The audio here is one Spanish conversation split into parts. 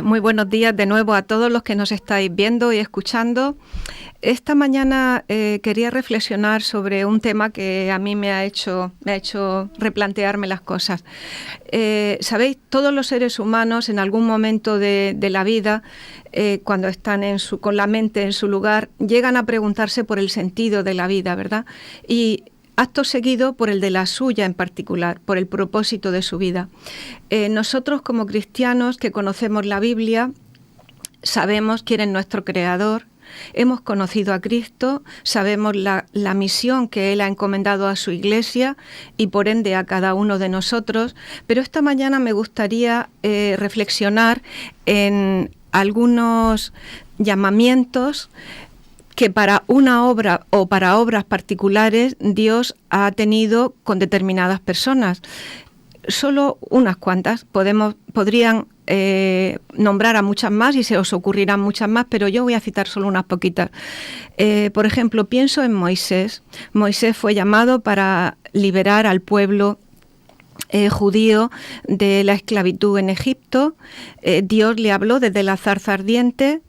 Muy buenos días de nuevo a todos los que nos estáis viendo y escuchando. Esta mañana quería reflexionar sobre un tema que a mí me ha hecho replantearme las cosas. Sabéis, todos los seres humanos en algún momento de la vida, cuando están con la mente en su lugar, llegan a preguntarse por el sentido de la vida, ¿verdad? Y acto seguido por el de la suya en particular, por el propósito de su vida. Nosotros como cristianos que conocemos la Biblia, sabemos quién es nuestro Creador, hemos conocido a Cristo, sabemos la misión que Él ha encomendado a su Iglesia y por ende a cada uno de nosotros, pero esta mañana me gustaría reflexionar en algunos llamamientos que para una obra o para obras particulares Dios ha tenido con determinadas personas. Solo unas cuantas, podrían nombrar a muchas más y se os ocurrirán muchas más, pero yo voy a citar solo unas poquitas. Por ejemplo, pienso en Moisés. Moisés fue llamado para liberar al pueblo judío de la esclavitud en Egipto. Dios le habló desde la zarza ardiente.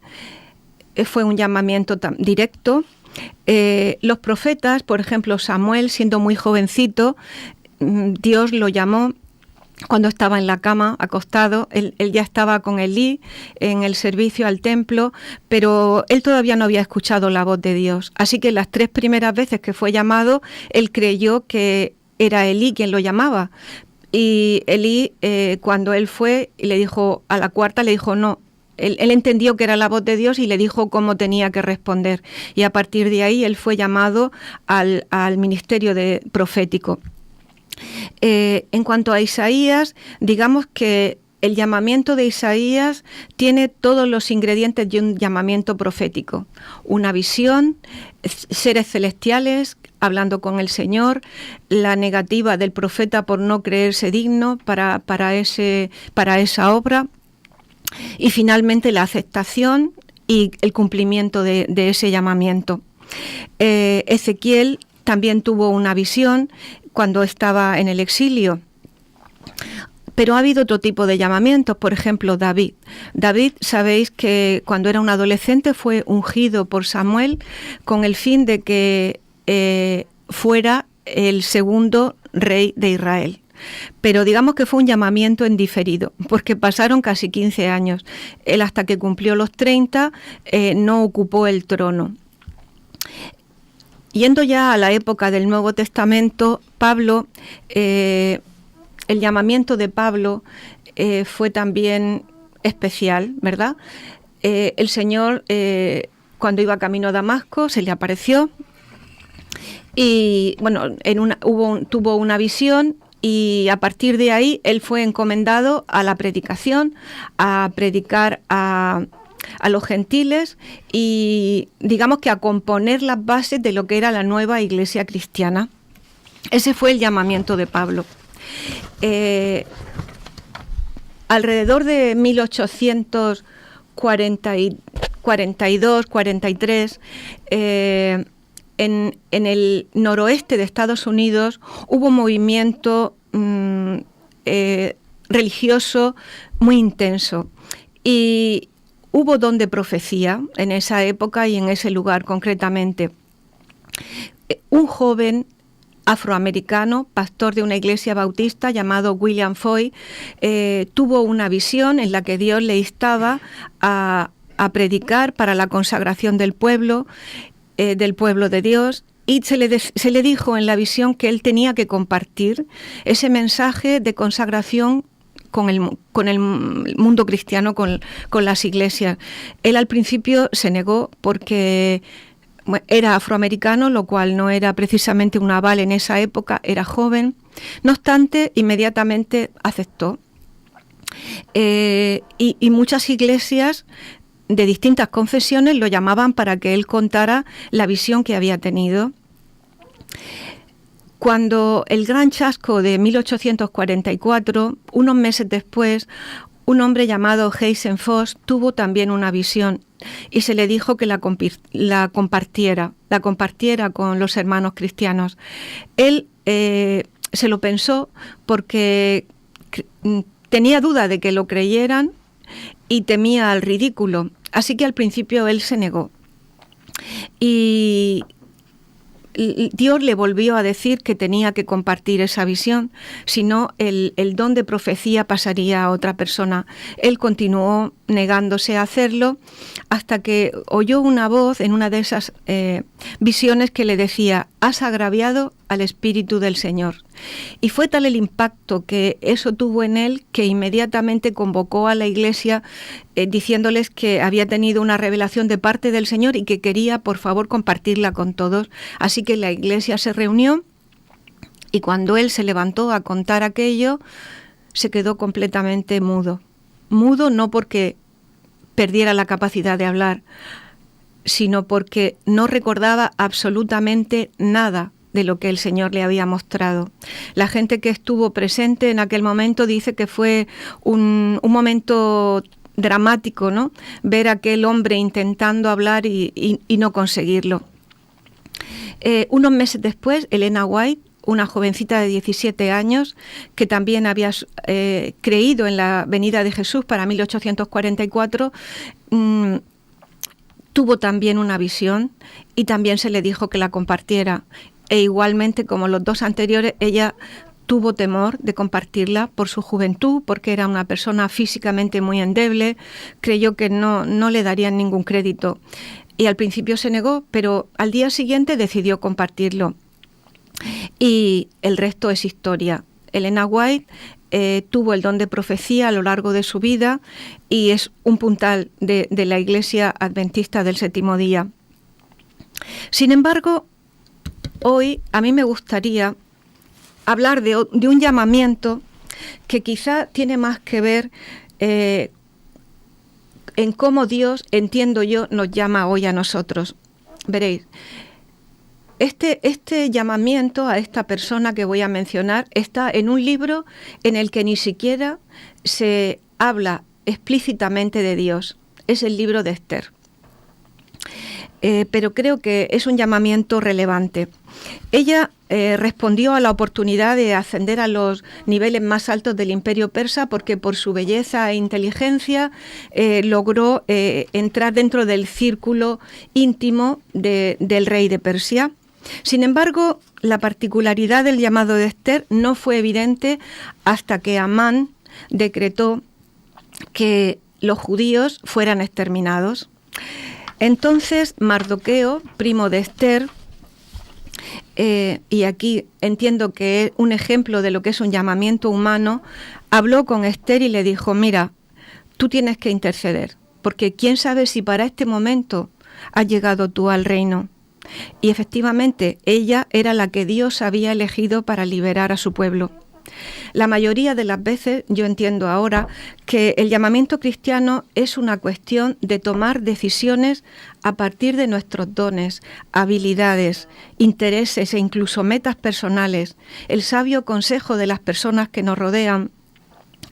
Fue un llamamiento directo. Los profetas, por ejemplo, Samuel, siendo muy jovencito, Dios lo llamó cuando estaba en la cama, acostado. Él ya estaba con Elí en el servicio al templo, pero él todavía no había escuchado la voz de Dios. Así que las 3 primeras veces que fue llamado, él creyó que era Elí quien lo llamaba. Y Elí, cuando él fue y le dijo, a la cuarta le dijo no. Él entendió que era la voz de Dios y le dijo cómo tenía que responder. Y a partir de ahí él fue llamado al ministerio profético. En cuanto a Isaías, digamos que el llamamiento de Isaías tiene todos los ingredientes de un llamamiento profético. Una visión, seres celestiales hablando con el Señor, la negativa del profeta por no creerse digno para esa obra. Y finalmente la aceptación y el cumplimiento de ese llamamiento. Ezequiel también tuvo una visión cuando estaba en el exilio. Pero ha habido otro tipo de llamamientos, por ejemplo, David. David, sabéis que cuando era un adolescente fue ungido por Samuel con el fin de que fuera el segundo rey de Israel. Pero digamos que fue un llamamiento en diferido, porque pasaron casi 15 años. Él hasta que cumplió los 30 no ocupó el trono. Yendo ya a la época del Nuevo Testamento, Pablo, el llamamiento de Pablo fue también especial, ¿verdad? El Señor, cuando iba camino a Damasco, se le apareció y, bueno, tuvo una visión. Y a partir de ahí él fue encomendado a la predicación, a predicar a los gentiles y digamos que a componer las bases de lo que era la nueva iglesia cristiana. Ese fue el llamamiento de Pablo. Alrededor de 1842, 43, en el noroeste de Estados Unidos hubo un movimiento religioso muy intenso y hubo don de profecía en esa época y en ese lugar concretamente. Un joven afroamericano, pastor de una iglesia bautista llamado William Foy, tuvo una visión en la que Dios le instaba a predicar para la consagración del pueblo de Dios, y se le dijo en la visión que él tenía que compartir ese mensaje de consagración con el mundo cristiano, con las iglesias. Él al principio se negó porque era afroamericano, lo cual no era precisamente un aval en esa época, era joven. No obstante, inmediatamente aceptó. Y muchas iglesias de distintas confesiones lo llamaban para que él contara la visión que había tenido. Cuando el gran chasco de 1844, unos meses después, un hombre llamado Hazen Foss tuvo también una visión y se le dijo que la compartiera con los hermanos cristianos. Él se lo pensó porque tenía duda de que lo creyeran y temía al ridículo. Así que al principio él se negó. Y Dios le volvió a decir que tenía que compartir esa visión, si no el don de profecía pasaría a otra persona. Él continuó negándose a hacerlo hasta que oyó una voz en una de esas visiones que le decía: has agraviado al Espíritu del Señor. Y fue tal el impacto que eso tuvo en él que inmediatamente convocó a la iglesia diciéndoles que había tenido una revelación de parte del Señor y que quería, por favor, compartirla con todos. Así que la iglesia se reunió y cuando él se levantó a contar aquello, se quedó completamente mudo. Mudo no porque perdiera la capacidad de hablar, sino porque no recordaba absolutamente nada de lo que el Señor le había mostrado. La gente que estuvo presente en aquel momento dice que fue un momento dramático, ¿no? Ver a aquel hombre intentando hablar y no conseguirlo. Unos meses después, Elena White, una jovencita de 17 años que también había creído en la venida de Jesús para 1844, tuvo también una visión y también se le dijo que la compartiera. E igualmente, como los dos anteriores, ella tuvo temor de compartirla por su juventud, porque era una persona físicamente muy endeble, creyó que no le darían ningún crédito. Y al principio se negó, pero al día siguiente decidió compartirlo. Y el resto es historia. Elena White tuvo el don de profecía a lo largo de su vida y es un puntal de la Iglesia Adventista del Séptimo Día. Sin embargo, hoy a mí me gustaría hablar de un llamamiento que quizá tiene más que ver en cómo Dios, entiendo yo, nos llama hoy a nosotros. Veréis, este llamamiento a esta persona que voy a mencionar está en un libro en el que ni siquiera se habla explícitamente de Dios. Es el libro de Esther. Pero creo que es un llamamiento relevante. Ella respondió a la oportunidad de ascender a los niveles más altos del Imperio persa porque por su belleza e inteligencia logró entrar dentro del círculo íntimo del rey de Persia. Sin embargo, la particularidad del llamado de Esther no fue evidente hasta que Amán decretó que los judíos fueran exterminados. Entonces Mardoqueo, primo de Esther, y aquí entiendo que es un ejemplo de lo que es un llamamiento humano, habló con Esther y le dijo: mira, tú tienes que interceder, porque quién sabe si para este momento has llegado tú al reino. Y efectivamente, ella era la que Dios había elegido para liberar a su pueblo. La mayoría de las veces yo entiendo ahora que el llamamiento cristiano es una cuestión de tomar decisiones a partir de nuestros dones, habilidades, intereses e incluso metas personales, el sabio consejo de las personas que nos rodean,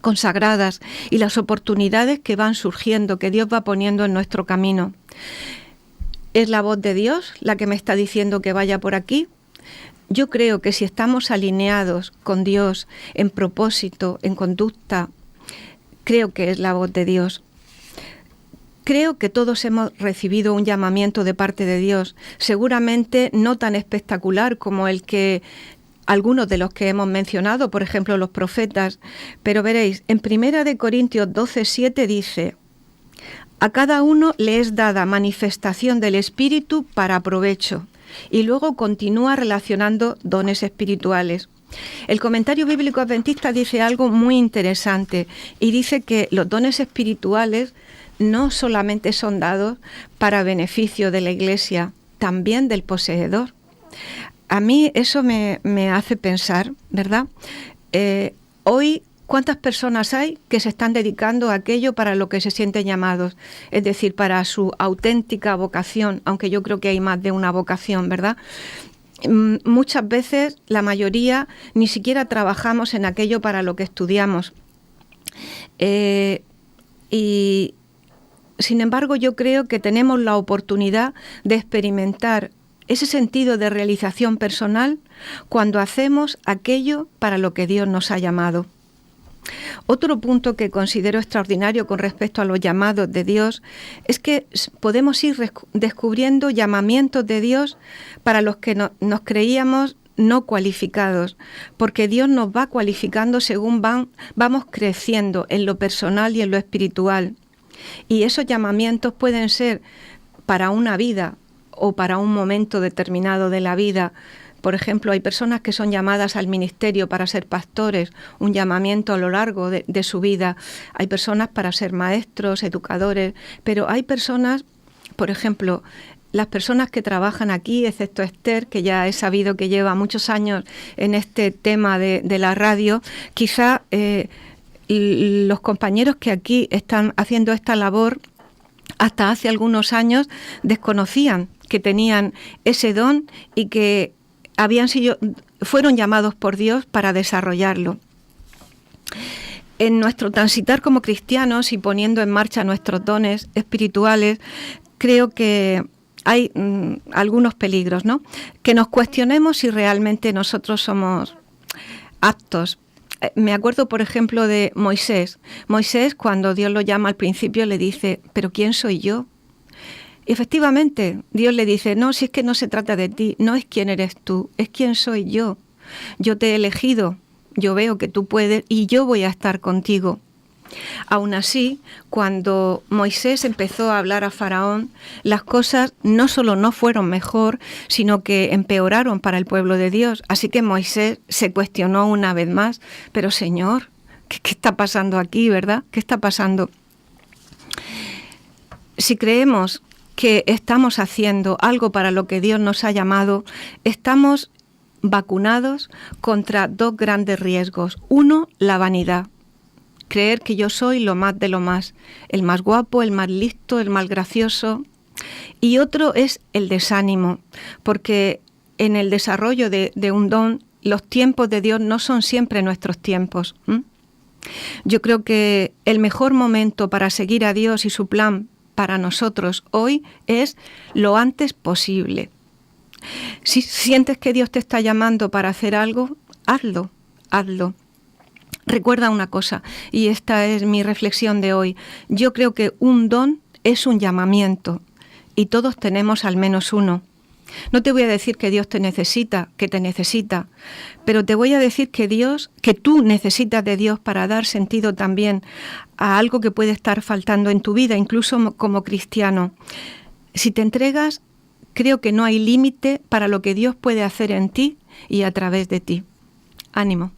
consagradas, y las oportunidades que van surgiendo, que Dios va poniendo en nuestro camino. ¿Es la voz de Dios la que me está diciendo que vaya por aquí? Yo creo que si estamos alineados con Dios en propósito, en conducta, creo que es la voz de Dios. Creo que todos hemos recibido un llamamiento de parte de Dios, seguramente no tan espectacular como el que algunos de los que hemos mencionado, por ejemplo los profetas, pero veréis, en 1 Corintios 12:7 dice: a cada uno le es dada manifestación del Espíritu para provecho. Y luego continúa relacionando dones espirituales. El comentario bíblico adventista dice algo muy interesante y dice que los dones espirituales no solamente son dados para beneficio de la Iglesia, también del poseedor. A mí eso me hace pensar, ¿verdad? Hoy, ¿cuántas personas hay que se están dedicando a aquello para lo que se sienten llamados? Es decir, para su auténtica vocación, aunque yo creo que hay más de una vocación, ¿verdad? Muchas veces, la mayoría, ni siquiera trabajamos en aquello para lo que estudiamos. Y sin embargo, yo creo que tenemos la oportunidad de experimentar ese sentido de realización personal cuando hacemos aquello para lo que Dios nos ha llamado. Otro punto que considero extraordinario con respecto a los llamados de Dios es que podemos ir descubriendo llamamientos de Dios para los que nos creíamos no cualificados, porque Dios nos va cualificando según vamos creciendo en lo personal y en lo espiritual. Y esos llamamientos pueden ser para una vida o para un momento determinado de la vida. Por ejemplo, hay personas que son llamadas al ministerio para ser pastores, un llamamiento a lo largo de su vida. Hay personas para ser maestros, educadores, pero hay personas, por ejemplo, las personas que trabajan aquí, excepto Esther, que ya he sabido que lleva muchos años en este tema de la radio, quizá los compañeros que aquí están haciendo esta labor hasta hace algunos años desconocían que tenían ese don y que fueron llamados por Dios para desarrollarlo. En nuestro transitar como cristianos y poniendo en marcha nuestros dones espirituales, creo que hay algunos peligros, ¿no? Que nos cuestionemos si realmente nosotros somos aptos. Me acuerdo, por ejemplo, de Moisés. Moisés, cuando Dios lo llama al principio, le dice, ¿pero quién soy yo? Y efectivamente, Dios le dice, no, si es que no se trata de ti, no es quién eres tú, es quién soy yo. Yo te he elegido, yo veo que tú puedes y yo voy a estar contigo. Aún así, cuando Moisés empezó a hablar a Faraón, las cosas no solo no fueron mejor, sino que empeoraron para el pueblo de Dios. Así que Moisés se cuestionó una vez más, pero Señor, ¿qué está pasando aquí, verdad? ¿Qué está pasando? Si creemos que estamos haciendo algo para lo que Dios nos ha llamado, estamos vacunados contra dos grandes riesgos. Uno, la vanidad. Creer que yo soy lo más de lo más, el más guapo, el más listo, el más gracioso. Y otro es el desánimo, porque en el desarrollo de un don, los tiempos de Dios no son siempre nuestros tiempos. Yo creo que el mejor momento para seguir a Dios y su plan para nosotros hoy es lo antes posible. Si sientes que Dios te está llamando para hacer algo, hazlo, hazlo. Recuerda una cosa, y esta es mi reflexión de hoy. Yo creo que un don es un llamamiento, y todos tenemos al menos uno. No te voy a decir que Dios te necesita, pero te voy a decir que tú necesitas de Dios para dar sentido también a algo que puede estar faltando en tu vida, incluso como cristiano. Si te entregas, creo que no hay límite para lo que Dios puede hacer en ti y a través de ti. Ánimo.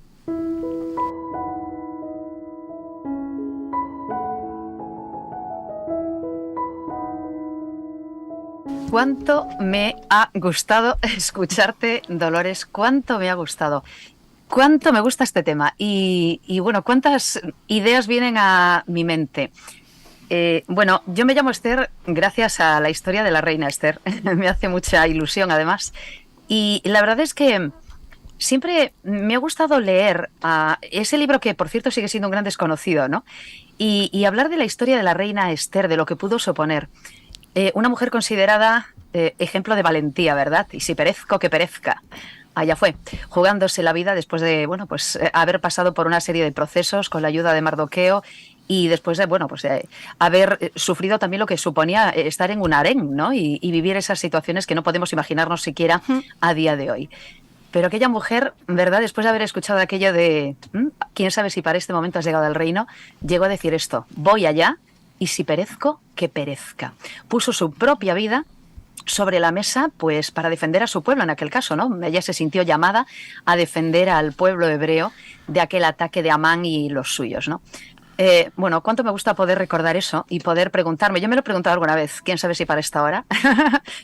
Cuánto me ha gustado escucharte, Dolores, cuánto me ha gustado. Cuánto me gusta este tema y bueno, cuántas ideas vienen a mi mente. Bueno, yo me llamo Esther gracias a la historia de la reina Esther. Me hace mucha ilusión además. Y la verdad es que siempre me ha gustado leer ese libro que, por cierto, sigue siendo un gran desconocido, ¿no? Y hablar de la historia de la reina Esther, de lo que pudo suponer. Una mujer considerada ejemplo de valentía, ¿verdad? Y si perezco, que perezca. Allá fue, jugándose la vida después de, bueno, pues haber pasado por una serie de procesos con la ayuda de Mardoqueo y después de, bueno, pues haber sufrido también lo que suponía estar en un harén, ¿no? Y vivir esas situaciones que no podemos imaginarnos siquiera a día de hoy. Pero aquella mujer, ¿verdad? Después de haber escuchado aquello de, quién sabe si para este momento has llegado al reino, llegó a decir esto, voy allá y si perezco, que perezca. Puso su propia vida sobre la mesa, pues para defender a su pueblo en aquel caso, ¿no? Ella se sintió llamada a defender al pueblo hebreo de aquel ataque de Amán y los suyos, ¿no? Bueno, cuánto me gusta poder recordar eso y poder preguntarme, yo me lo he preguntado alguna vez, quién sabe si para esta hora,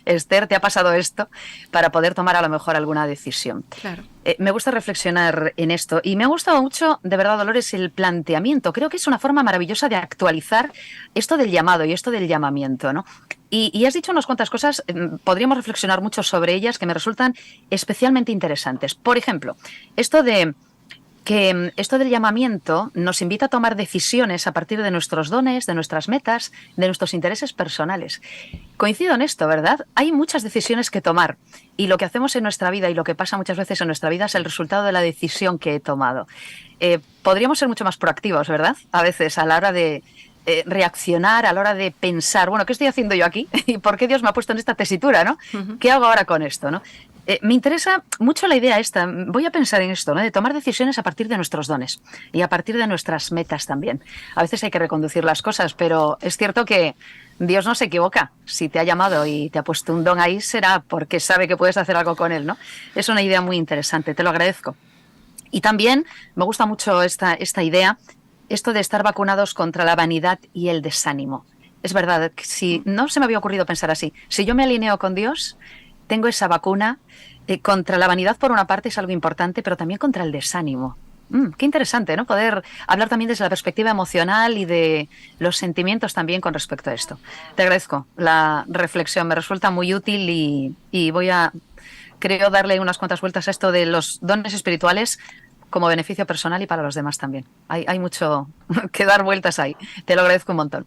Esther, ¿te ha pasado esto? Para poder tomar a lo mejor alguna decisión. Claro. Me gusta reflexionar en esto y me ha gustado mucho, de verdad, Dolores, el planteamiento. Creo que es una forma maravillosa de actualizar esto del llamado y esto del llamamiento, ¿no? Y has dicho unas cuantas cosas, podríamos reflexionar mucho sobre ellas que me resultan especialmente interesantes. Por ejemplo, esto de que esto del llamamiento nos invita a tomar decisiones a partir de nuestros dones, de nuestras metas, de nuestros intereses personales. Coincido en esto, ¿verdad? Hay muchas decisiones que tomar y lo que hacemos en nuestra vida y lo que pasa muchas veces en nuestra vida es el resultado de la decisión que he tomado. Podríamos ser mucho más proactivos, ¿verdad? A veces a la hora de reaccionar, a la hora de pensar, bueno, ¿qué estoy haciendo yo aquí? ¿Y por qué Dios me ha puesto en esta tesitura, ¿no? ¿Qué hago ahora con esto, no? Me interesa mucho la idea esta, voy a pensar en esto, ¿no? De tomar decisiones a partir de nuestros dones y a partir de nuestras metas también. A veces hay que reconducir las cosas, pero es cierto que Dios no se equivoca. Si te ha llamado y te ha puesto un don ahí, será porque sabe que puedes hacer algo con él, ¿no? Es una idea muy interesante, te lo agradezco. Y también me gusta mucho esta idea, esto de estar vacunados contra la vanidad y el desánimo. Es verdad, si no se me había ocurrido pensar así. Si yo me alineo con Dios, tengo esa vacuna contra la vanidad, por una parte, es algo importante, pero también contra el desánimo. Qué interesante, ¿no? Poder hablar también desde la perspectiva emocional y de los sentimientos también con respecto a esto. Te agradezco la reflexión, me resulta muy útil y voy a, creo, darle unas cuantas vueltas a esto de los dones espirituales como beneficio personal y para los demás también. Hay mucho que dar vueltas ahí. Te lo agradezco un montón.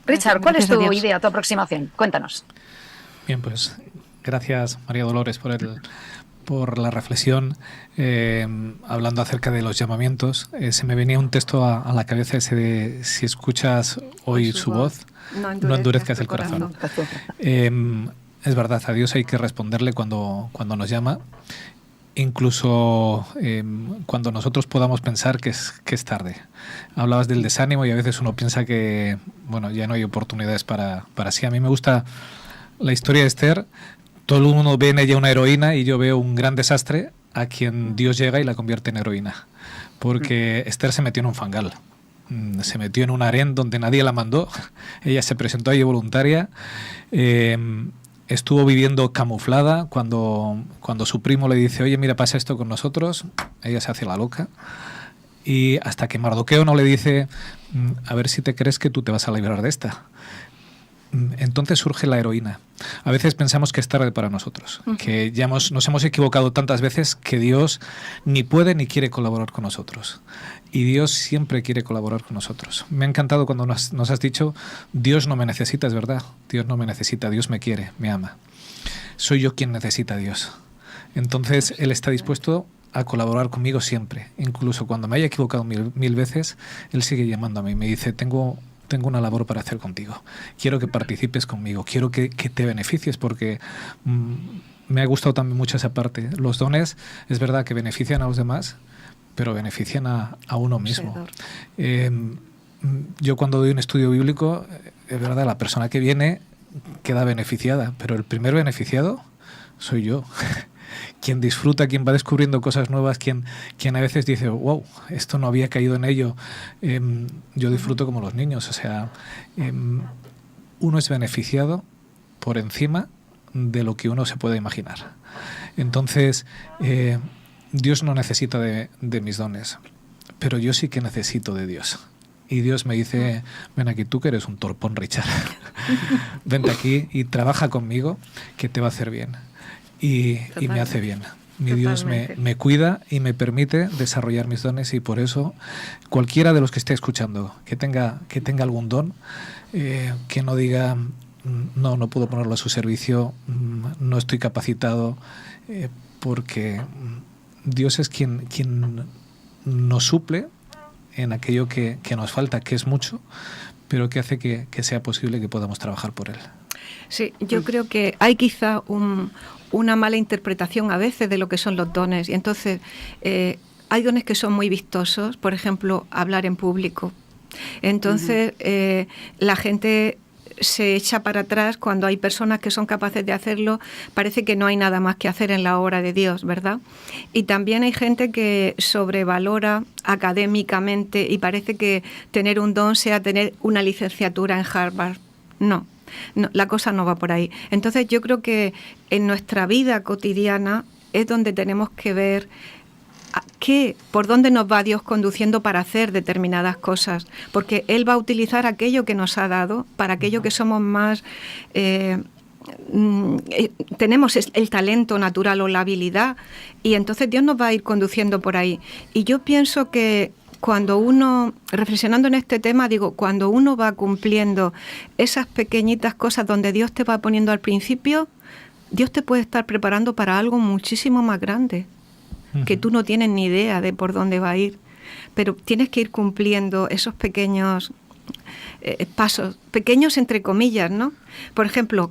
Richard, ¿cuál es tu idea, tu aproximación? Cuéntanos. Bien, pues gracias, María Dolores, por la reflexión. Hablando acerca de los llamamientos, se me venía un texto a la cabeza, ese de si escuchas hoy su voz, no endurezcas el corazón. Es verdad, a Dios hay que responderle cuando nos llama, incluso cuando nosotros podamos pensar que es tarde. Hablabas del desánimo y a veces uno piensa que bueno, ya no hay oportunidades para sí. A mí me gusta la historia de Esther. Todo el mundo ve en ella una heroína y yo veo un gran desastre a quien Dios llega y la convierte en heroína. Porque Esther se metió en un fangal. Se metió en un harén donde nadie la mandó. Ella se presentó allí voluntaria. Estuvo viviendo camuflada. Cuando su primo le dice, oye, mira, pasa esto con nosotros, ella se hace la loca. Y hasta que Mardoqueo no le dice, a ver si te crees que tú te vas a librar de esta. Entonces surge la heroína. A veces pensamos que es tarde para nosotros, que ya nos hemos equivocado tantas veces que Dios ni puede ni quiere colaborar con nosotros. Y Dios siempre quiere colaborar con nosotros. Me ha encantado cuando nos has dicho, Dios no me necesita, es verdad. Dios no me necesita, Dios me quiere, me ama. Soy yo quien necesita a Dios. Entonces Él está dispuesto a colaborar conmigo siempre. Incluso cuando me haya equivocado mil veces, Él sigue llamando a mí. Me dice, tengo una labor para hacer contigo. Quiero que participes conmigo. Quiero que te beneficies porque me ha gustado también mucho esa parte. Los dones, es verdad que benefician a los demás, pero benefician a uno mismo. Yo cuando doy un estudio bíblico, es verdad, la persona que viene queda beneficiada, pero el primer beneficiado soy yo. Quien disfruta, quien va descubriendo cosas nuevas, quien a veces dice, wow, esto no había caído en ello. Yo disfruto como los niños. O sea, uno es beneficiado por encima de lo que uno se puede imaginar. Entonces, Dios no necesita de mis dones, pero yo sí que necesito de Dios. Y Dios me dice, ven aquí, tú que eres un torpón, Richard. Vente aquí y trabaja conmigo, que te va a hacer bien. Y me hace bien. Mi Dios me cuida y me permite desarrollar mis dones, y por eso cualquiera de los que esté escuchando que tenga algún don, que no diga no puedo ponerlo a su servicio, no estoy capacitado, porque Dios es quien nos suple en aquello que nos falta, que es mucho, pero que hace que sea posible que podamos trabajar por Él. Sí, yo creo que hay quizá una mala interpretación a veces de lo que son los dones, y entonces hay dones que son muy vistosos, por ejemplo, hablar en público. Entonces la gente se echa para atrás cuando hay personas que son capaces de hacerlo. Parece que no hay nada más que hacer en la obra de Dios, ¿verdad? Y también hay gente que sobrevalora académicamente y parece que tener un don sea tener una licenciatura en Harvard. No, la cosa no va por ahí. Entonces yo creo que en nuestra vida cotidiana es donde tenemos que ver por dónde nos va Dios conduciendo para hacer determinadas cosas, porque Él va a utilizar aquello que nos ha dado para aquello que somos más tenemos el talento natural o la habilidad, y entonces Dios nos va a ir conduciendo por ahí. Y yo pienso que cuando uno, reflexionando en este tema, digo, cuando uno va cumpliendo esas pequeñitas cosas donde Dios te va poniendo al principio, Dios te puede estar preparando para algo muchísimo más grande, que tú no tienes ni idea de por dónde va a ir, pero tienes que ir cumpliendo esos pequeños pasos, pequeños entre comillas, ¿no? Por ejemplo,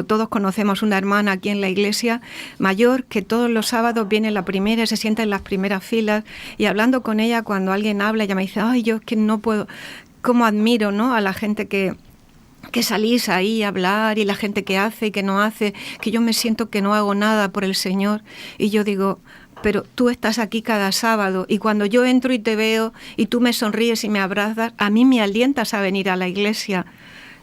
todos conocemos una hermana aquí en la iglesia mayor que todos los sábados viene la primera y se sienta en las primeras filas, y hablando con ella, cuando alguien habla, ella me dice, ay, yo es que no puedo, cómo admiro, ¿no?, a la gente que salís ahí a hablar, y la gente que hace y que no hace, que yo me siento que no hago nada por el Señor. Y yo digo, pero tú estás aquí cada sábado, y cuando yo entro y te veo y tú me sonríes y me abrazas, a mí me alientas a venir a la iglesia.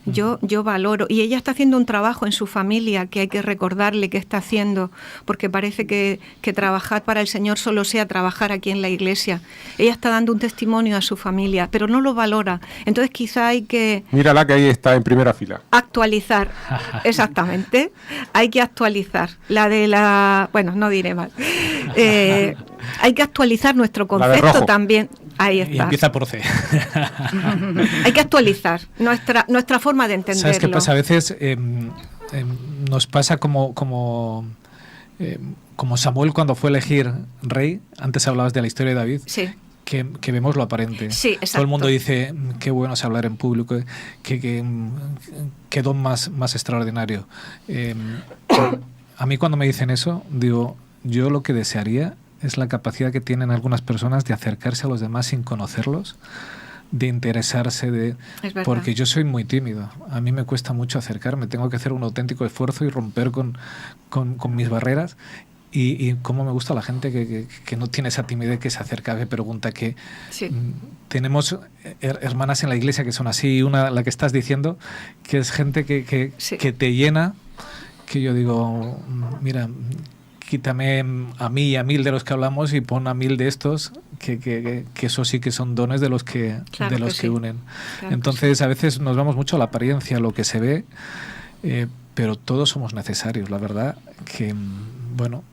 Yo valoro, y ella está haciendo un trabajo en su familia que hay que recordarle que está haciendo, porque parece que trabajar para el Señor solo sea trabajar aquí en la iglesia. Ella está dando un testimonio a su familia, pero no lo valora. Entonces quizá hay que... Mírala, que ahí está en primera fila. Actualizar, exactamente. Hay que actualizar. Bueno, no diré más. Hay que actualizar nuestro concepto también. Ahí está. Y empieza por C. Hay que actualizar nuestra forma de entenderlo. ¿Sabes qué pasa? A veces nos pasa como Samuel cuando fue a elegir rey. Antes hablabas de la historia de David. Sí. Que vemos lo aparente. Sí, exacto. Todo el mundo dice, qué bueno es hablar en público, qué don más extraordinario. A mí cuando me dicen eso, digo, yo lo que desearía es la capacidad que tienen algunas personas de acercarse a los demás sin conocerlos, de interesarse, porque yo soy muy tímido. A mí me cuesta mucho acercarme, tengo que hacer un auténtico esfuerzo y romper con mis barreras. Y cómo me gusta la gente que no tiene esa timidez, que se acerca, que pregunta, que sí. Tenemos hermanas en la iglesia que son así, una, la que estás diciendo, que es gente que te llena, que yo digo, mira, quítame a mí y a 1000 de los que hablamos y pon a 1000 de estos, que eso sí que son dones de los que unen. Claro. Entonces a veces nos vamos mucho a la apariencia, a lo que se ve, pero todos somos necesarios, la verdad, que bueno,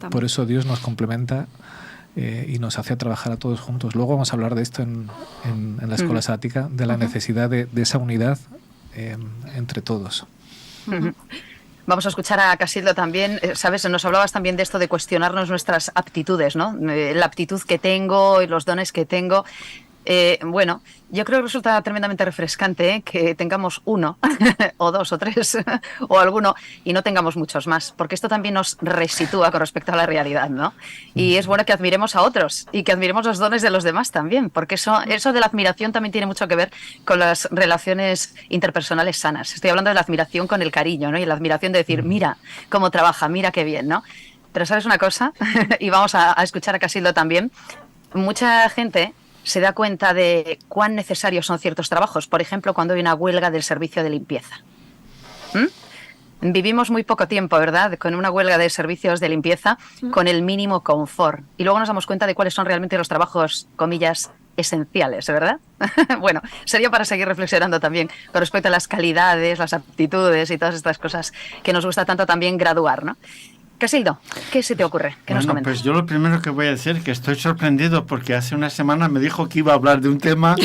por eso Dios nos complementa y nos hace trabajar a todos juntos. Luego vamos a hablar de esto en la escuela sática, de la necesidad de esa unidad entre todos. Vamos a escuchar a Casildo también. Sabes, nos hablabas también de esto de cuestionarnos nuestras aptitudes, ¿no? La aptitud que tengo y los dones que tengo. Bueno, yo creo que resulta tremendamente refrescante que tengamos uno o dos o tres o alguno y no tengamos muchos más, porque esto también nos resitúa con respecto a la realidad, ¿no? Y es bueno que admiremos a otros y que admiremos los dones de los demás también, porque eso de la admiración también tiene mucho que ver con las relaciones interpersonales sanas. Estoy hablando de la admiración con el cariño, ¿no? Y la admiración de decir, mira cómo trabaja, mira qué bien, ¿no? Pero ¿sabes una cosa? Y vamos a escuchar a Casildo también. Mucha gente se da cuenta de cuán necesarios son ciertos trabajos. Por ejemplo, cuando hay una huelga del servicio de limpieza. Vivimos muy poco tiempo, ¿verdad?, con una huelga de servicios de limpieza con el mínimo confort. Y luego nos damos cuenta de cuáles son realmente los trabajos, comillas, esenciales, ¿verdad? Bueno, sería para seguir reflexionando también con respecto a las calidades, las aptitudes y todas estas cosas que nos gusta tanto también graduar, ¿no? Casildo, ¿qué se te ocurre? ¿Qué nos comentas? Pues yo lo primero que voy a decir es que estoy sorprendido porque hace una semana me dijo que iba a hablar de un tema.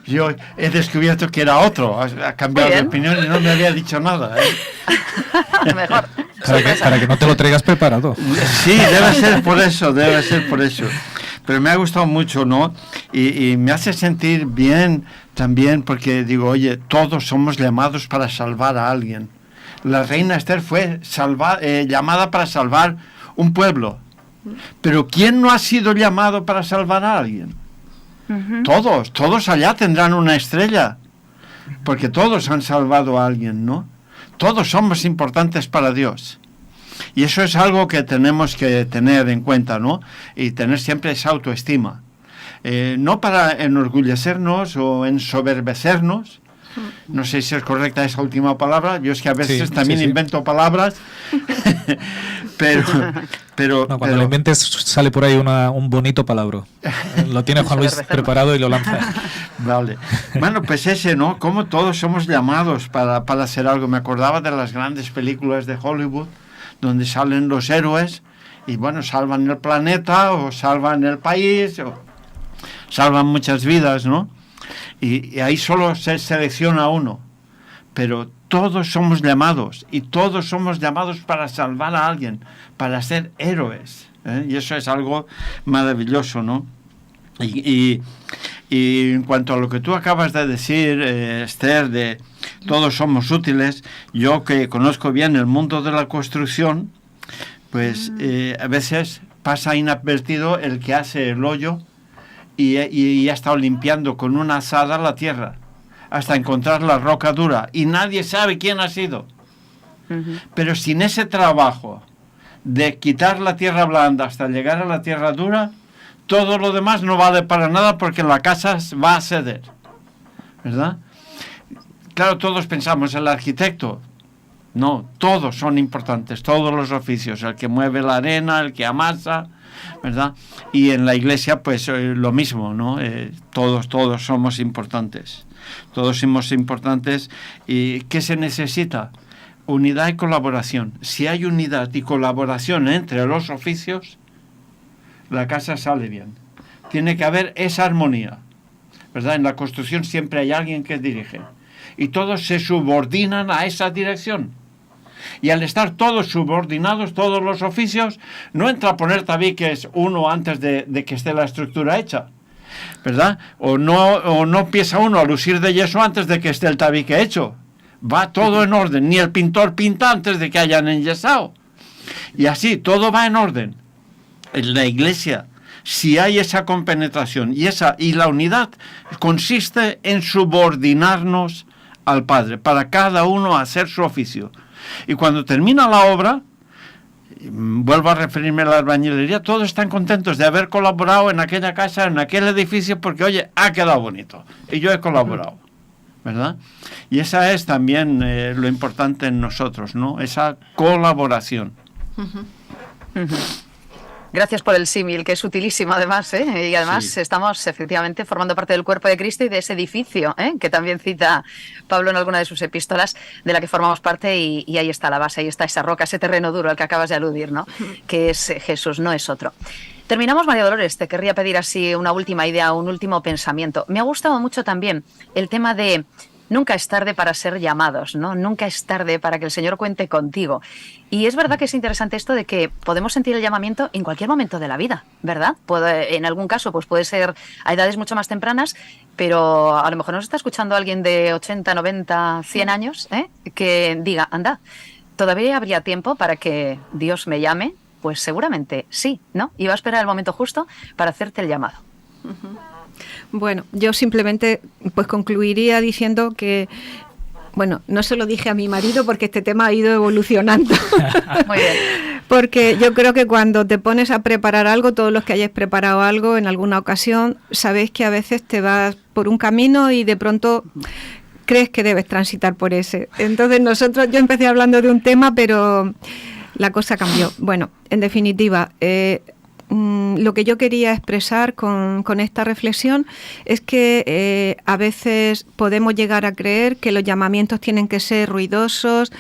Yo he descubierto que era otro. Ha cambiado de opinión y no me había dicho nada. Mejor. Para que no te lo traigas preparado. Sí, debe ser por eso. Pero me ha gustado mucho, ¿no? Y me hace sentir bien también porque digo, oye, todos somos llamados para salvar a alguien. La reina Esther fue llamada para salvar un pueblo. Pero ¿quién no ha sido llamado para salvar a alguien? Todos allá tendrán una estrella. Porque todos han salvado a alguien, ¿no? Todos somos importantes para Dios. Y eso es algo que tenemos que tener en cuenta, ¿no? Y tener siempre esa autoestima. No para enorgullecernos o ensoberbecernos. No sé si es correcta esa última palabra. Yo es que a veces también invento palabras. Pero, No, cuando lo inventes sale por ahí un bonito palabra. Lo tiene Juan Luis preparado y lo lanza. Vale. Bueno, pues ese, ¿no? Como todos somos llamados para hacer algo. Me acordaba de las grandes películas de Hollywood, donde salen los héroes y, bueno, salvan el planeta o salvan el país o salvan muchas vidas, ¿no? Y ahí solo se selecciona uno. Pero todos somos llamados y todos somos llamados para salvar a alguien, para ser héroes, ¿eh? Y eso es algo maravilloso, ¿no? Y en cuanto a lo que tú acabas de decir, Esther, de todos somos útiles, yo que conozco bien el mundo de la construcción, pues a veces pasa inadvertido el que hace el hoyo y ha estado limpiando con una azada la tierra hasta encontrar la roca dura y nadie sabe quién ha sido. Pero sin ese trabajo de quitar la tierra blanda hasta llegar a la tierra dura, todo lo demás no vale para nada porque la casa va a ceder, ¿verdad? Claro, todos pensamos el arquitecto. No, todos son importantes, todos los oficios, el que mueve la arena, el que amasa, ¿verdad? Y en la iglesia pues lo mismo, ¿no? Todos somos importantes. Todos somos importantes. ¿Y qué se necesita? Unidad y colaboración. Si hay unidad y colaboración entre los oficios, la casa sale bien. Tiene que haber esa armonía, ¿verdad? En la construcción siempre hay alguien que dirige y todos se subordinan a esa dirección. Y al estar todos subordinados, todos los oficios, no entra a poner tabiques uno antes de que esté la estructura hecha, ¿verdad? O no empieza uno a lucir de yeso antes de que esté el tabique hecho. Va todo en orden, ni el pintor pinta antes de que hayan enyesado. Y así, todo va en orden. En la iglesia, si hay esa compenetración y la unidad consiste en subordinarnos al Padre, para cada uno hacer su oficio. Y cuando termina la obra, vuelvo a referirme a la albañilería, todos están contentos de haber colaborado en aquella casa, en aquel edificio, porque, oye, ha quedado bonito y yo he colaborado, ¿verdad? Y esa es también lo importante en nosotros, ¿no? Esa colaboración. Gracias por el símil, que es utilísimo además, ¿eh? Y además sí, estamos efectivamente formando parte del cuerpo de Cristo y de ese edificio, ¿eh? Que también cita Pablo en alguna de sus epístolas, de la que formamos parte y ahí está la base, ahí está esa roca, ese terreno duro al que acabas de aludir, ¿no? Que es Jesús, no es otro. Terminamos, María Dolores, te querría pedir así una última idea, un último pensamiento. Me ha gustado mucho también el tema de nunca es tarde para ser llamados, ¿no? Nunca es tarde para que el Señor cuente contigo. Y es verdad que es interesante esto de que podemos sentir el llamamiento en cualquier momento de la vida, ¿verdad? En algún caso pues puede ser a edades mucho más tempranas, pero a lo mejor nos está escuchando alguien de 80, 90, 100 años, que diga, anda, ¿todavía habría tiempo para que Dios me llame? Pues seguramente sí, ¿no? Y va a esperar el momento justo para hacerte el llamado. Bueno, yo simplemente pues concluiría diciendo que, bueno, no se lo dije a mi marido porque este tema ha ido evolucionando. Muy bien. Porque yo creo que cuando te pones a preparar algo, todos los que hayáis preparado algo en alguna ocasión, sabéis que a veces te vas por un camino y de pronto crees que debes transitar por ese. Entonces yo empecé hablando de un tema, pero la cosa cambió. Bueno, en definitiva, lo que yo quería expresar con esta reflexión es que a veces podemos llegar a creer que los llamamientos tienen que ser ruidosos,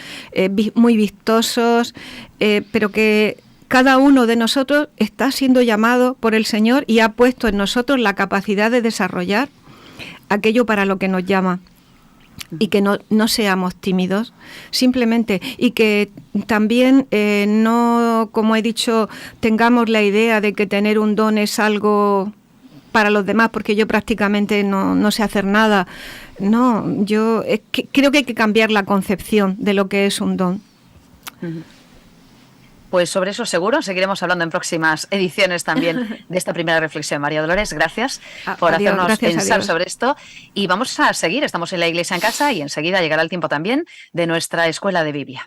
muy vistosos, pero que cada uno de nosotros está siendo llamado por el Señor y ha puesto en nosotros la capacidad de desarrollar aquello para lo que nos llama. Y que no seamos tímidos, simplemente, y que también no, como he dicho, tengamos la idea de que tener un don es algo para los demás, porque yo prácticamente no sé hacer nada. No, creo que hay que cambiar la concepción de lo que es un don. Pues sobre eso seguro seguiremos hablando en próximas ediciones también de esta primera reflexión. María Dolores, gracias por hacernos pensar sobre esto. Y vamos a seguir, estamos en la Iglesia en Casa y enseguida llegará el tiempo también de nuestra Escuela de Biblia.